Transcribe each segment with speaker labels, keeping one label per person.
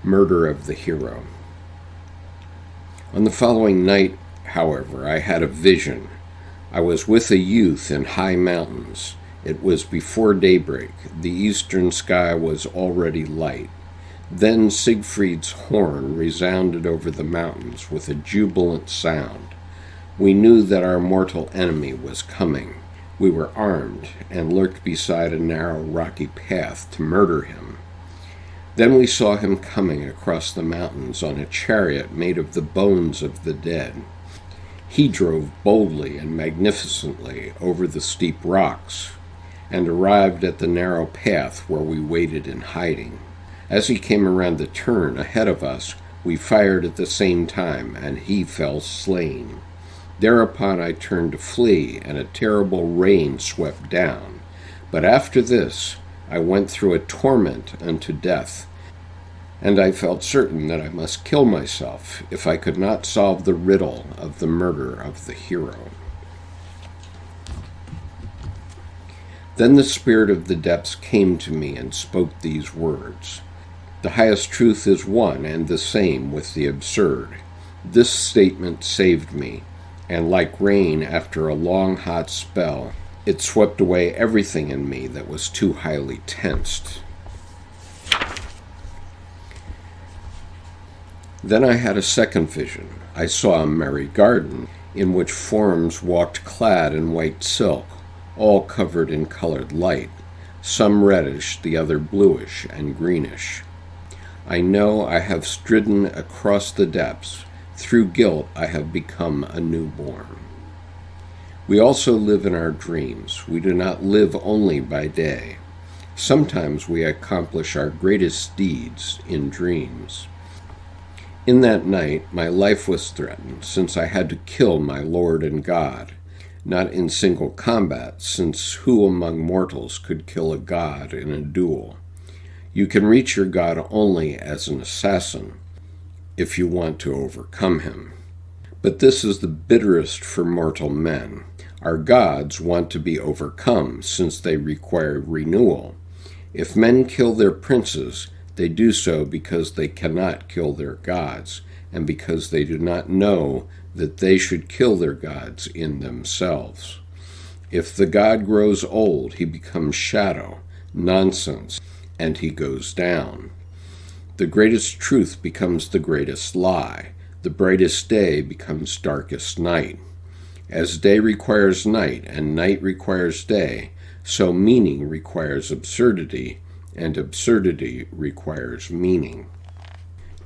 Speaker 1: Murder of the hero. On the following night, however, I had a vision. I was with a youth in high mountains. It was before daybreak. The eastern sky was already light. Then Siegfried's horn resounded over the mountains with a jubilant sound. We knew that our mortal enemy was coming. We were armed and lurked beside a narrow rocky path to murder him. Then we saw him coming across the mountains on a chariot made of the bones of the dead. He drove boldly and magnificently over the steep rocks and arrived at the narrow path where we waited in hiding. As he came around the turn ahead of us, we fired at the same time, and he fell slain. Thereupon I turned to flee, and a terrible rain swept down. But after this, I went through a torment unto death, and I felt certain that I must kill myself if I could not solve the riddle of the murder of the hero. Then the spirit of the depths came to me and spoke these words. The highest truth is one and the same with the absurd. This statement saved me, and like rain after a long hot spell, it swept away everything in me that was too highly tensed. Then I had a second vision. I saw a merry garden in which forms walked clad in white silk, all covered in colored light, some reddish, the other bluish and greenish. I know I have stridden across the depths. Through guilt I have become a newborn. We also live in our dreams. We do not live only by day. Sometimes we accomplish our greatest deeds in dreams. In that night my life was threatened, since I had to kill my Lord and God, not in single combat, since who among mortals could kill a god in a duel? You can reach your God only as an assassin, if you want to overcome him. But this is the bitterest for mortal men. Our gods want to be overcome, since they require renewal. If men kill their princes, they do so because they cannot kill their gods, and because they do not know that they should kill their gods in themselves. If the god grows old, he becomes shadow, nonsense, and he goes down. The greatest truth becomes the greatest lie. The brightest day becomes darkest night. As day requires night, and night requires day, so meaning requires absurdity, and absurdity requires meaning.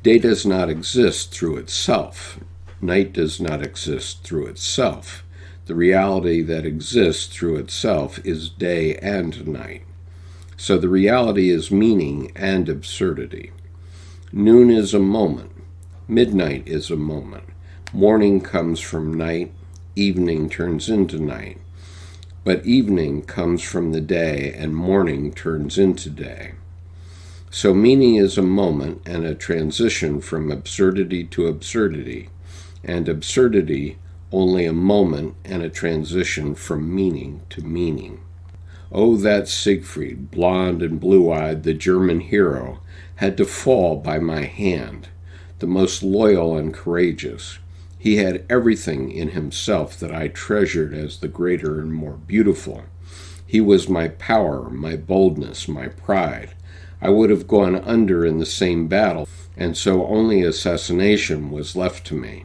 Speaker 1: Day does not exist through itself. Night does not exist through itself. The reality that exists through itself is day and night. So the reality is meaning and absurdity. Noon is a moment. Midnight is a moment. Morning comes from night. Evening turns into night. But evening comes from the day, and morning turns into day. So meaning is a moment and a transition from absurdity to absurdity, and absurdity only a moment and a transition from meaning to meaning. Oh, that Siegfried, blond and blue-eyed, the German hero, had to fall by my hand, the most loyal and courageous. He had everything in himself that I treasured as the greater and more beautiful. He was my power, my boldness, my pride. I would have gone under in the same battle, and so only assassination was left to me.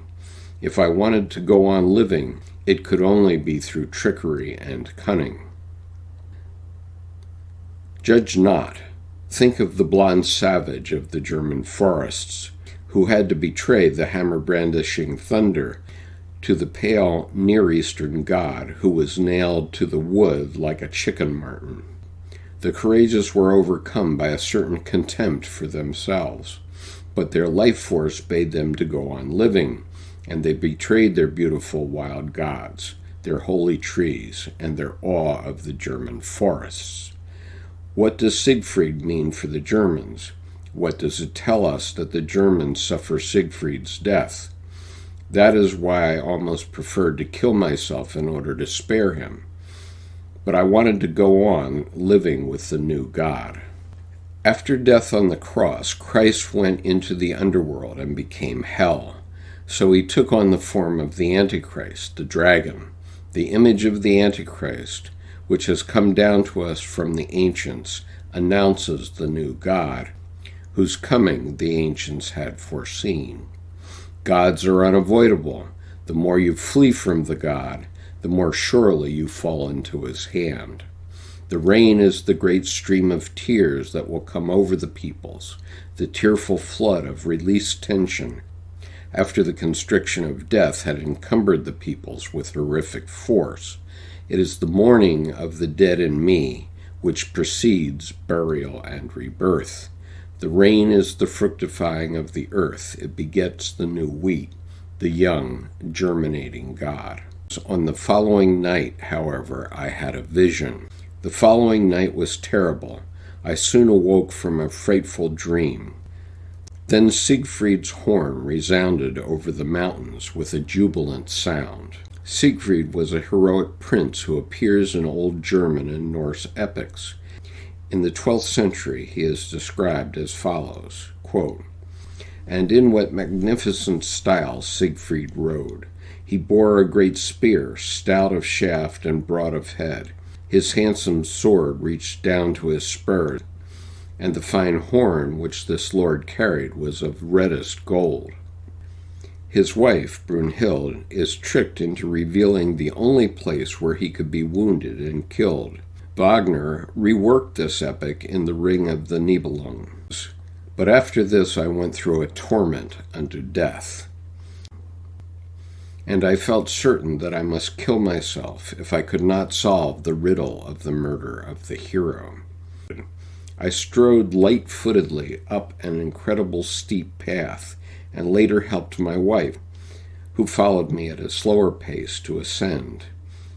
Speaker 1: If I wanted to go on living, it could only be through trickery and cunning. Judge not. Think of the blond savage of the German forests, who had to betray the hammer-brandishing thunder to the pale Near Eastern god who was nailed to the wood like a chicken martin. The courageous were overcome by a certain contempt for themselves, but their life force bade them to go on living, and they betrayed their beautiful wild gods, their holy trees, and their awe of the German forests. What does Siegfried mean for the Germans? What does it tell us that the Germans suffer Siegfried's death? That is why I almost preferred to kill myself in order to spare him. But I wanted to go on living with the new God. After death on the cross, Christ went into the underworld and became hell. So he took on the form of the Antichrist, the dragon, the image of the Antichrist, which has come down to us from the ancients, announces the new God, whose coming the ancients had foreseen. Gods are unavoidable. The more you flee from the God, the more surely you fall into his hand. The rain is the great stream of tears that will come over the peoples, the tearful flood of released tension, after the constriction of death had encumbered the peoples with horrific force. It is the mourning of the dead in me, which precedes burial and rebirth. The rain is the fructifying of the earth. It begets the new wheat, the young, germinating God. On the following night, however, I had a vision. The following night was terrible. I soon awoke from a frightful dream. Then Siegfried's horn resounded over the mountains with a jubilant sound. Siegfried was a heroic prince who appears in Old German and Norse epics. In the 12th century, he is described as follows, quote, "And in what magnificent style Siegfried rode. He bore a great spear, stout of shaft and broad of head. His handsome sword reached down to his spurs, and the fine horn which this lord carried was of reddest gold. His wife, Brunhild, is tricked into revealing the only place where he could be wounded and killed. Wagner reworked this epic in The Ring of the Nibelungs. But after this I went through a torment unto death. And I felt certain that I must kill myself if I could not solve the riddle of the murder of the hero. I strode light-footedly up an incredible steep path, and later helped my wife, who followed me at a slower pace, to ascend.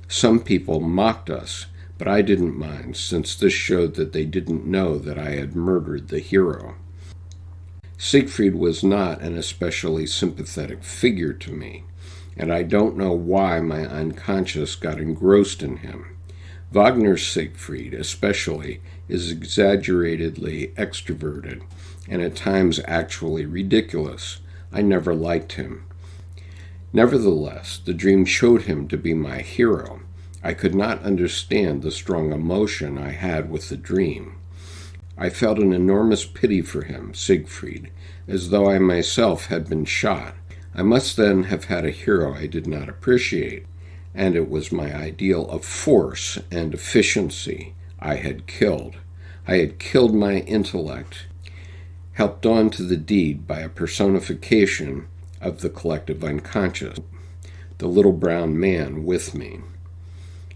Speaker 1: Some people mocked us, but I didn't mind, since this showed that they didn't know that I had murdered the hero. Siegfried was not an especially sympathetic figure to me, and I don't know why my unconscious got engrossed in him. Wagner's Siegfried, especially, is exaggeratedly extroverted, and at times actually ridiculous. I never liked him. Nevertheless, the dream showed him to be my hero. I could not understand the strong emotion I had with the dream. I felt an enormous pity for him, Siegfried, as though I myself had been shot. I must then have had a hero I did not appreciate, and it was my ideal of force and efficiency I had killed. I had killed my intellect, helped on to the deed by a personification of the collective unconscious, the little brown man with me.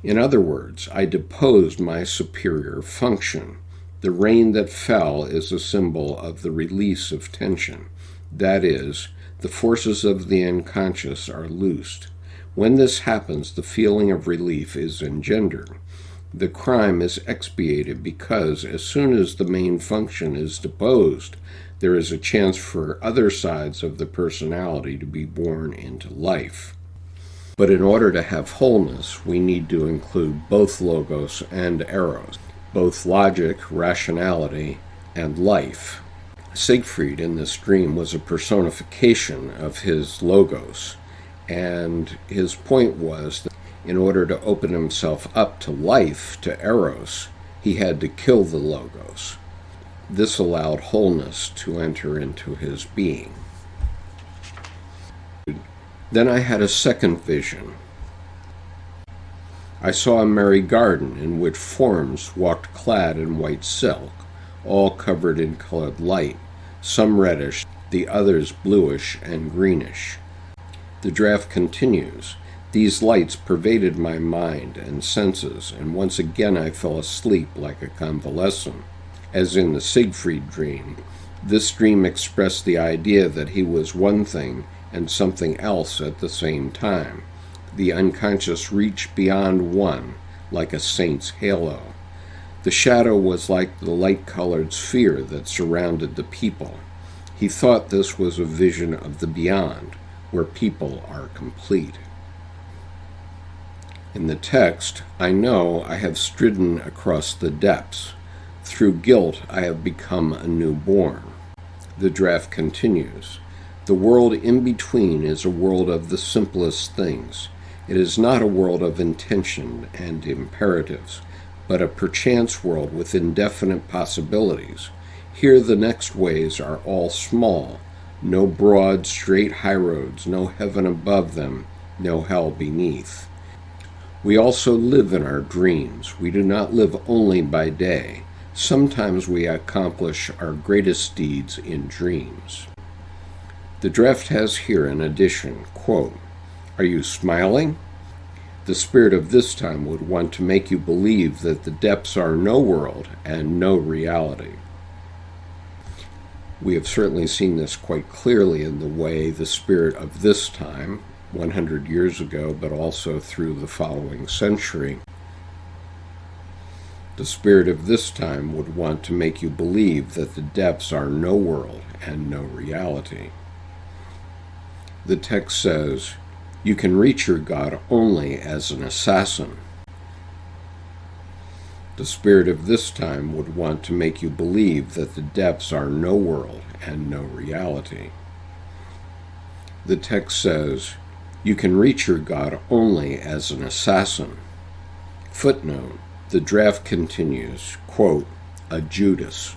Speaker 1: In other words, I deposed my superior function. The rain that fell is a symbol of the release of tension. That is, the forces of the unconscious are loosed. When this happens, the feeling of relief is engendered. The crime is expiated because as soon as the main function is deposed, there is a chance for other sides of the personality to be born into life. But in order to have wholeness, we need to include both logos and eros, both logic, rationality, and life. Siegfried in this dream was a personification of his logos, and his point was that in order to open himself up to life, to eros, he had to kill the logos. This allowed wholeness to enter into his being. Then I had a second vision. I saw a merry garden in which forms walked clad in white silk, all covered in colored light, some reddish, the others bluish and greenish. The draft continues. These lights pervaded my mind and senses, and once again I fell asleep like a convalescent. As in the Siegfried dream, this dream expressed the idea that he was one thing and something else at the same time. The unconscious reached beyond one, like a saint's halo. The shadow was like the light-colored sphere that surrounded the people. He thought this was a vision of the beyond, where people are complete. In the text, I know I have stridden across the depths. Through guilt, I have become a newborn. The draft continues. The world in between is a world of the simplest things. It is not a world of intention and imperatives, but a perchance world with indefinite possibilities. Here the next ways are all small, no broad, straight highroads, no heaven above them, no hell beneath. We also live in our dreams. We do not live only by day. Sometimes we accomplish our greatest deeds in dreams. The draft has here an addition, quote, "Are you smiling? The spirit of this time would want to make you believe that the depths are no world and no reality." We have certainly seen this quite clearly in the way the spirit of this time, 100 years ago, but also through the following century, the spirit of this time would want to make you believe that the depths are no world and no reality. The text says, "You can reach your God only as an assassin." The spirit of this time would want to make you believe that the depths are no world and no reality. The text says, "You can reach your God only as an assassin." Footnote, the draft continues, quote, "A Judas."